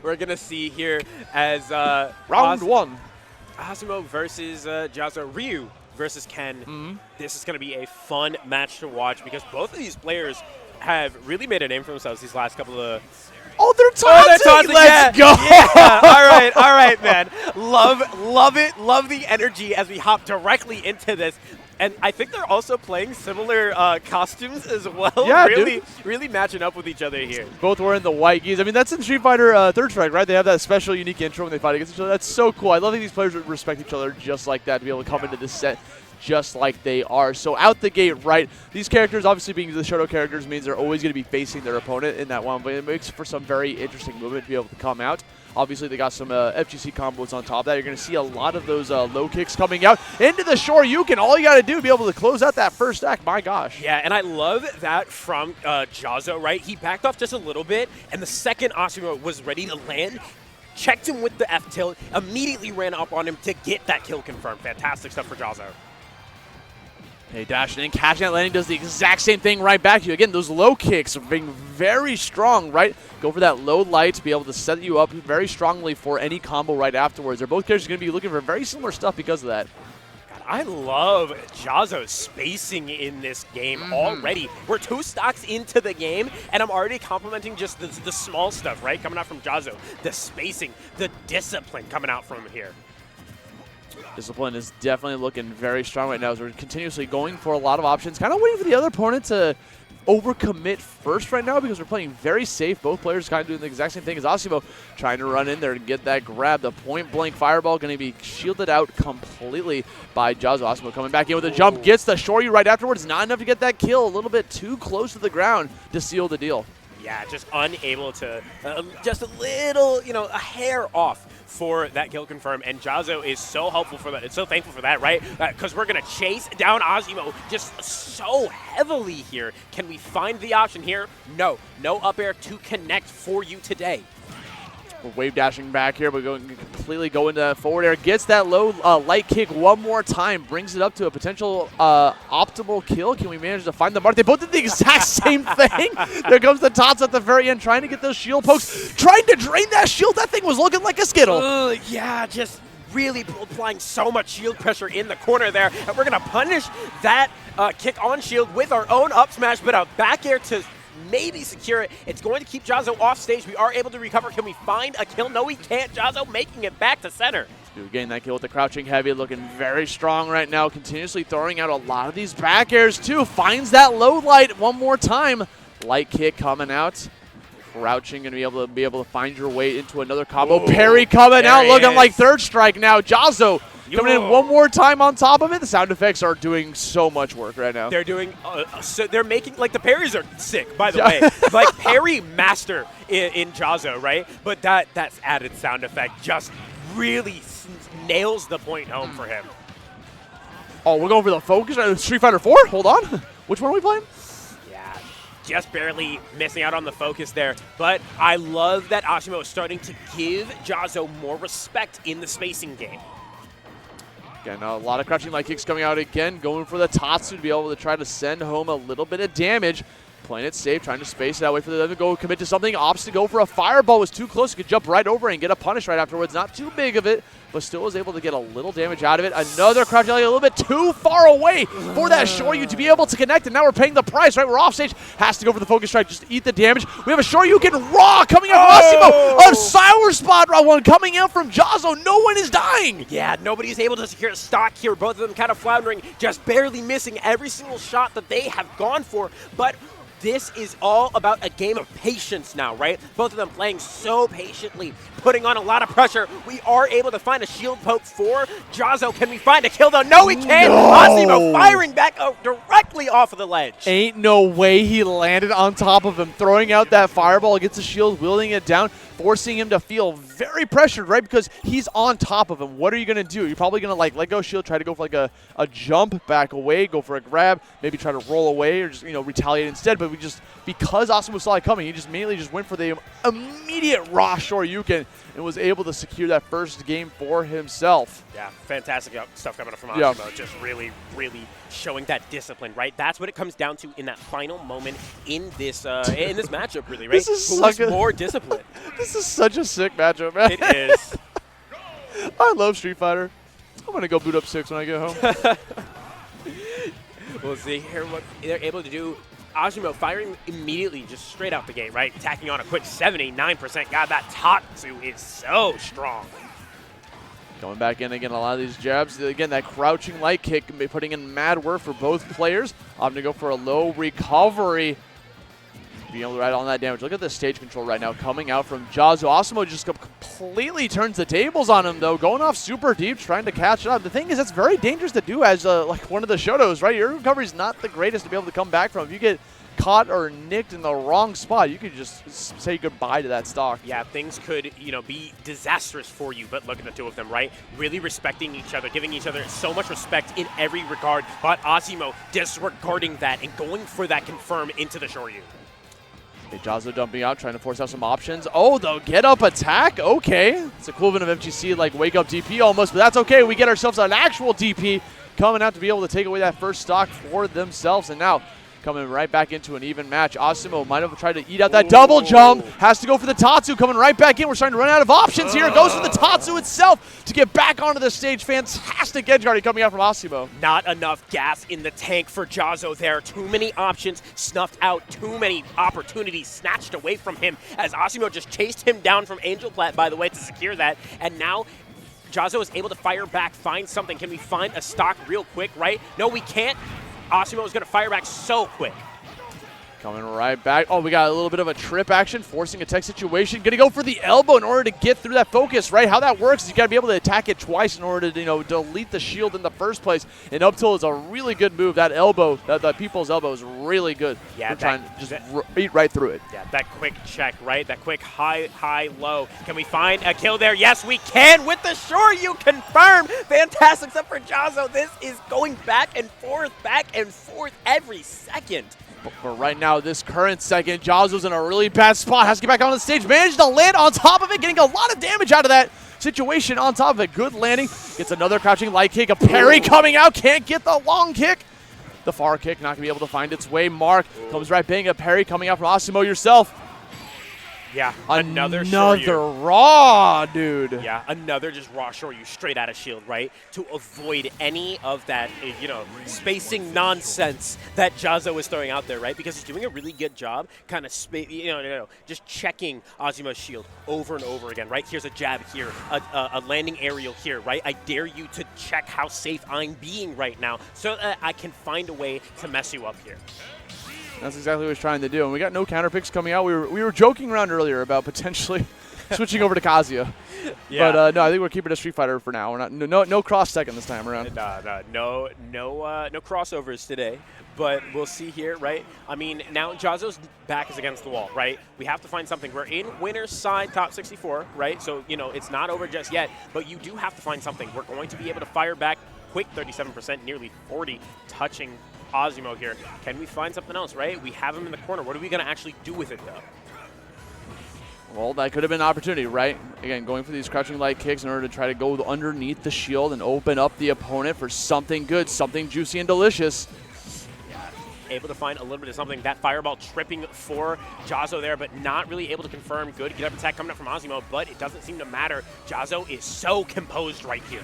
We're going to see here as round one. Asimo versus Jahzz0, Ryu versus Ken. This is going to be a fun match to watch because both of these players have really made a name for themselves these last couple of... Oh, they're tossing! Let's go! Yeah. All right, man. Love it. Love the energy as we hop directly into this. And I think they're also playing similar costumes as well. Yeah, really matching up with each other here. Both wearing the white geese. I mean, that's in Street Fighter Third Strike, right? They have that special, unique intro when they fight against each other. That's so cool. I love that these players respect each other just like that, to be able to come into this set just like they are. So out the gate, right, these characters, obviously being the Shoto characters, means they're always going to be facing their opponent in that one, but it makes for some very interesting movement to be able to come out. Obviously, they got some FGC combos on top of that. You're going to see a lot of those low kicks coming out into the Shoryuken. All you got to do to be able to close out that first act, my gosh. Yeah, and I love that from Jahzz0, right? He backed off just a little bit, and the second Asimo was ready to land, checked him with the F-tilt, immediately ran up on him to get that kill confirmed. Fantastic stuff for Jahzz0. Hey, dashing in, catching that landing, does the exact same thing right back to you. Again, those low kicks are being very strong, right? Go for that low light to be able to set you up very strongly for any combo right afterwards. They're both characters going to be looking for very similar stuff because of that. God, I love Jahzz0's spacing in this game already. We're 2 stocks into the game, and I'm already complimenting just the small stuff, right? Coming out from Jahzz0. The spacing, the discipline coming out from here. Discipline is definitely looking very strong right now as we're continuously going for a lot of options. Kind of waiting for the other opponent to overcommit first right now because we're playing very safe. Both players kind of doing the exact same thing as Asimo, trying to run in there and get that grab. The point-blank fireball going to be shielded out completely by Jahzz0. Asimo coming back in with a jump, gets the Shoryu right afterwards. Not enough to get that kill. A little bit too close to the ground to seal the deal. Yeah, just unable to, just a little, a hair off for that kill confirm, and Jahzz0 is so helpful for that. It's so thankful for that, right? Because we're going to chase down Asimo just so heavily here. Can we find the option here? No. No up air to connect for you today. We're wave dashing back here, but going completely go into forward air. Gets that low light kick one more time. Brings it up to a potential optimal kill. Can we manage to find the mark? They both did the exact same thing. There comes the tots at the very end, trying to get those shield pokes. Trying to drain that shield. That thing was looking like a Skittle. Yeah, just really applying so much shield pressure in the corner there. And we're going to punish that kick on shield with our own up smash, but a back air to maybe secure it. It's going to keep Jahzz0 off stage. We are able to recover. Can we find a kill? No, we can't. Jahzz0 making it back to center. Getting that kill with the crouching heavy, looking very strong right now. Continuously throwing out a lot of these back airs too. Finds that low light one more time. Light kick coming out. Crouching and be able to find your way into another combo. Parry coming out, looking like third strike now. Jahzz0 coming in one more time on top of it. The sound effects are doing so much work right now. They're doing, they're making, like the parries are sick, by the way. Like parry master in Jahzz0, right? But that's added sound effect just really nails the point home for him. Oh, we're going for the focus. Street Fighter 4? Hold on. Which one are we playing? Yeah, just barely missing out on the focus there. But I love that Asimo is starting to give Jahzz0 more respect in the spacing game. Again, a lot of crouching light kicks coming out again, going for the Tatsu to be able to try to send home a little bit of damage. Playing it safe, trying to space it out, wait for them to go commit to something. Opts to go for a fireball, was too close, could jump right over and get a punish right afterwards. Not too big of it, but still was able to get a little damage out of it. Another crouching light, a little bit too far away for that Shoryu to be able to connect, and now we're paying the price, right? We're off stage, has to go for the focus strike, just eat the damage. We have a Shoryuken Raw coming out from Asimo, a Sour Spot Raw one coming out from Jahzz0. No one is dying. Yeah, nobody's able to secure a stock here. Both of them kind of floundering, just barely missing every single shot that they have gone for, but this is all about a game of patience now, right? Both of them playing so patiently, putting on a lot of pressure. We are able to find a shield poke for Jahzz0. Can we find a kill, though? No, we can't. No. Asimo firing back directly off of the ledge. Ain't no way he landed on top of him, throwing out that fireball, gets the shield, wielding it down, forcing him to feel very pressured, right? Because he's on top of him. What are you going to do? You're probably going to let go shield, try to go for a jump back away, go for a grab, maybe try to roll away or just, retaliate instead. But but because Asimo saw it coming, he just mainly went for the immediate raw Shoryuken and was able to secure that first game for himself. Yeah, fantastic stuff coming up from Asimo. Yeah. Just really, really showing that discipline, right? That's what it comes down to in that final moment in this matchup, really, right? This is more discipline. This is such a sick matchup, man. It is. I love Street Fighter. I'm going to go boot up 6 when I get home. We'll see here what they're able to do. Asimo firing immediately, just straight out the gate, right? Tacking on a quick 79%. God, that Tatsu is so strong. Going back in again, a lot of these jabs. Again, that crouching light kick putting in mad work for both players. I'm going to go for a low recovery. Being able to ride on that damage. Look at the stage control right now coming out from Jahzz0. Asimo just completely turns the tables on him, though, going off super deep, trying to catch up. The thing is, that's very dangerous to do as like one of the Shotos, right? Your recovery is not the greatest to be able to come back from. If you get caught or nicked in the wrong spot, you could just say goodbye to that stock. Yeah, things could, be disastrous for you, but look at the two of them, right? Really respecting each other, giving each other so much respect in every regard, but Asimo disregarding that and going for that confirm into the Shoryu. Okay, Jahzz0 dumping out, trying to force out some options. Oh, the get-up attack. Okay. It's equivalent of MGC, like wake-up DP almost, but that's okay. We get ourselves an actual DP coming out to be able to take away that first stock for themselves. And now, coming right back into an even match. Asimo might have tried to eat out that double jump. Has to go for the Tatsu, coming right back in. We're starting to run out of options here. Goes for the Tatsu itself to get back onto the stage. Fantastic edge guarding coming out from Asimo. Not enough gas in the tank for Jahzz0 there. Too many options snuffed out. Too many opportunities snatched away from him as Asimo just chased him down from Angel Plat, by the way, to secure that. And now Jahzz0 is able to fire back, find something. Can we find a stock real quick, right? No, we can't. Asimo is going to fire back so quick. Coming right back. Oh, we got a little bit of a trip action, forcing a tech situation. Going to go for the elbow in order to get through that focus, right? How that works is you got to be able to attack it twice in order to, delete the shield in the first place. And up tilt is a really good move. That elbow, the people's elbow is really good. Yeah, trying to just beat right through it. Yeah, that quick check, right? That quick high, low. Can we find a kill there? Yes, we can with the Shoryu confirm. Fantastic stuff for Jahzz0. This is going back and forth every second. But right now, this current second, Jahzz0's in a really bad spot. Has to get back on the stage. Managed to land on top of it, getting a lot of damage out of that situation on top of it. Good landing. Gets another crouching light kick. A parry coming out. Can't get the long kick. The far kick not going to be able to find its way. Mark comes right bang. A parry coming out from Asimo yourself. Yeah, another raw, dude. Yeah, another just raw Shoryu straight out of shield, right? To avoid any of that, spacing nonsense that Jahzz0 is throwing out there, right? Because he's doing a really good job kind of, just checking Asimo's shield over and over again, right? Here's a jab here, a landing aerial here, right? I dare you to check how safe I'm being right now so that I can find a way to mess you up here. That's exactly what he's trying to do. And we got no counter picks coming out. We were joking around earlier about potentially switching over to Kazuya. Yeah. But no, I think we're keeping it a Street Fighter for now. We're not no cross second this time around. No crossovers today. But we'll see here, right? I mean, now Jahzz0's back is against the wall, right? We have to find something. We're in winner's side top 64, right? So, it's not over just yet. But you do have to find something. We're going to be able to fire back quick 37%, nearly 40, touching Asimo here. Can we find something else, right? We have him in the corner. What are we going to actually do with it, though? Well, that could have been an opportunity, right? Again, going for these crouching light kicks in order to try to go underneath the shield and open up the opponent for something good, something juicy and delicious. Yeah, able to find a little bit of something. That fireball tripping for Jahzz0 there, but not really able to confirm. Good get-up attack coming up from Asimo, but it doesn't seem to matter. Jahzz0 is so composed right here.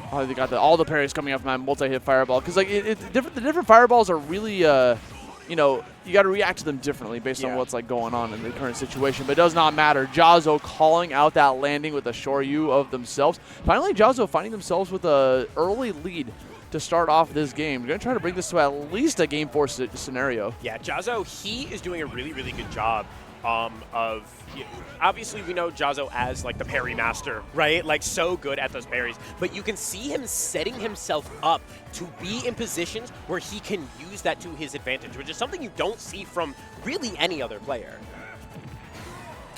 Oh, they got all the parries coming up from that multi-hit fireball. Because like the different fireballs are really, you got to react to them differently based on what's like going on in the current situation. But it does not matter. Jahzz0 calling out that landing with a Shoryu of themselves. Finally, Jahzz0 finding themselves with an early lead to start off this game. We're going to try to bring this to at least a Game 4 scenario. Yeah, Jahzz0, he is doing a really, really good job obviously we know Jahzz0 as like the parry master, right? Like so good at those parries, but you can see him setting himself up to be in positions where he can use that to his advantage, which is something you don't see from really any other player.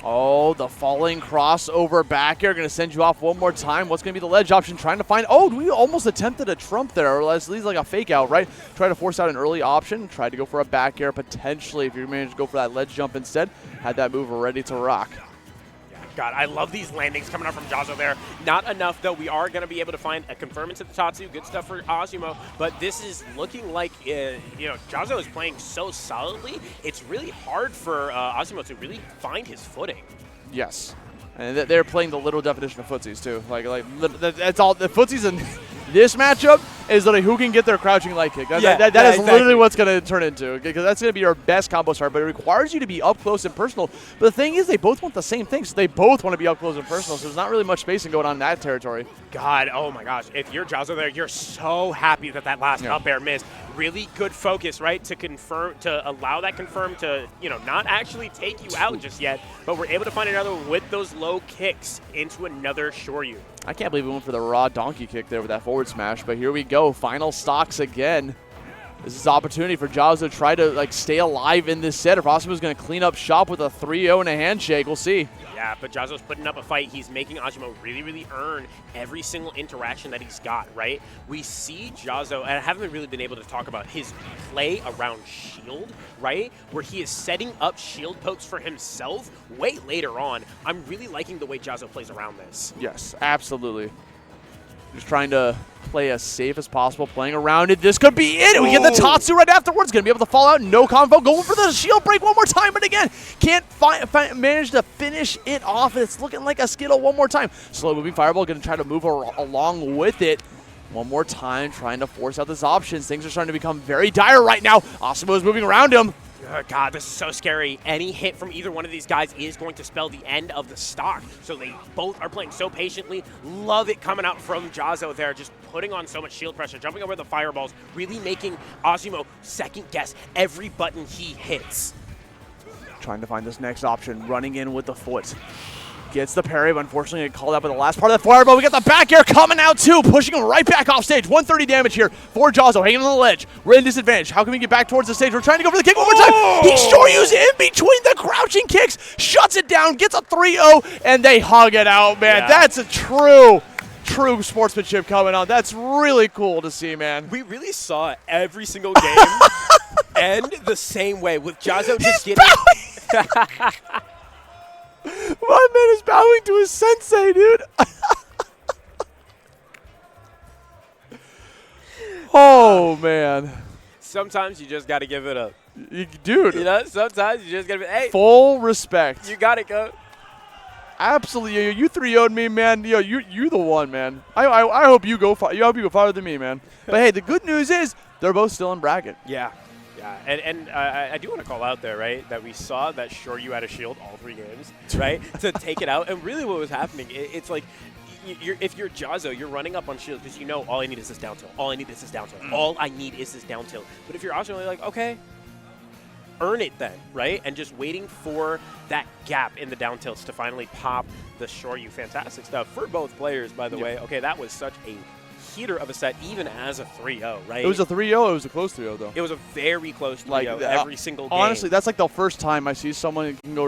Oh, the falling crossover back air. Going to send you off one more time. What's going to be the ledge option? Trying to find. Oh, we almost attempted a trump there, or at least like a fake out, right? Try to force out an early option. Tried to go for a back air potentially if you managed to go for that ledge jump instead. Had that move ready to rock. God, I love these landings coming out from Jahzz0 there. Not enough, though. We are going to be able to find a confirm into the Tatsu. Good stuff for Asimo. But this is looking like, Jahzz0 is playing so solidly. It's really hard for Asimo to really find his footing. Yes. And they're playing the literal definition of footsies, too. Like that's all. The footsies in this matchup is like who can get their crouching light kick. That is exactly. Literally what's going to turn into. Because that's going to be your best combo start. But it requires you to be up close and personal. But the thing is, they both want the same thing. So they both want to be up close and personal. So there's not really much spacing going on in that territory. God, oh my gosh. If you're Jahzz0 there, you're so happy that last up air missed. Really good focus, right, to confirm, to allow that confirm to, not actually take you out just yet, but we're able to find another one with those low kicks into another Shoryu. I can't believe we went for the raw donkey kick there with that forward smash, but here we go. Final stocks again. This is an opportunity for Jahzz0 to try to stay alive in this set. If Asimo's going to clean up shop with a 3-0 and a handshake, we'll see. Yeah, but Jahzz0's putting up a fight. He's making Asimo really, really earn every single interaction that he's got, right? We see Jahzz0, and I haven't really been able to talk about his play around shield, right? Where he is setting up shield pokes for himself way later on. I'm really liking the way Jahzz0 plays around this. Yes, absolutely. Just trying to play as safe as possible, playing around it. This could be it. And we get the Tatsu right afterwards. Going to be able to fall out. No combo. Going for the shield break one more time. But again, can't manage to finish it off. It's looking like a Skittle one more time. Slow moving Fireball. Going to try to move along with it. One more time, trying to force out these options. Things are starting to become very dire right now. Asimo is moving around him. Oh God, this is so scary. Any hit from either one of these guys is going to spell the end of the stock. So they both are playing so patiently. Love it coming out from Jahzz0 there, just putting on so much shield pressure, jumping over the fireballs, really making Asimo second guess every button he hits. Trying to find this next option, running in with the foot. Gets the parry, but unfortunately it called out by the last part of the fireball. We got the back air coming out too, pushing him right back off stage. 130 damage here for Jahzz0, hanging on the ledge. We're in disadvantage. How can we get back towards the stage? We're trying to go for the kick one more time. He Shoryu's in between the crouching kicks, shuts it down, gets a 3-0, and they hug it out, man. Yeah. That's a true sportsmanship coming on. That's really cool to see, man. We really saw every single game end the same way, with Jahzz0 just getting... My man is bowing to his sensei, dude. Oh, man. Sometimes you just got to give it up. Dude. Sometimes you just got to be, hey. Full respect. You got it, coach. Absolutely. You 3-0'd me, man. You're the one, man. I hope you go far. I hope you go farther than me, man. But, hey, the good news is they're both still in bracket. Yeah. Yeah, and I do want to call out there, right, that we saw that Shoryu had a shield all 3 games, right, to take it out. And really what was happening, it's like if you're Jahzz0, you're running up on shield because all I need is this down tilt. All I need is this down tilt. All I need is this down tilt. But if you're Asimo, you're like, okay, earn it then, right? And just waiting for that gap in the down tilts to finally pop the Shoryu. Fantastic stuff for both players, by the way. Okay, that was such a heater of a set, even as a 3-0, right? It was a 3-0. It was a close 3-0, though. It was a very close 3-0 every single game. Honestly, that's like the first time I see someone can go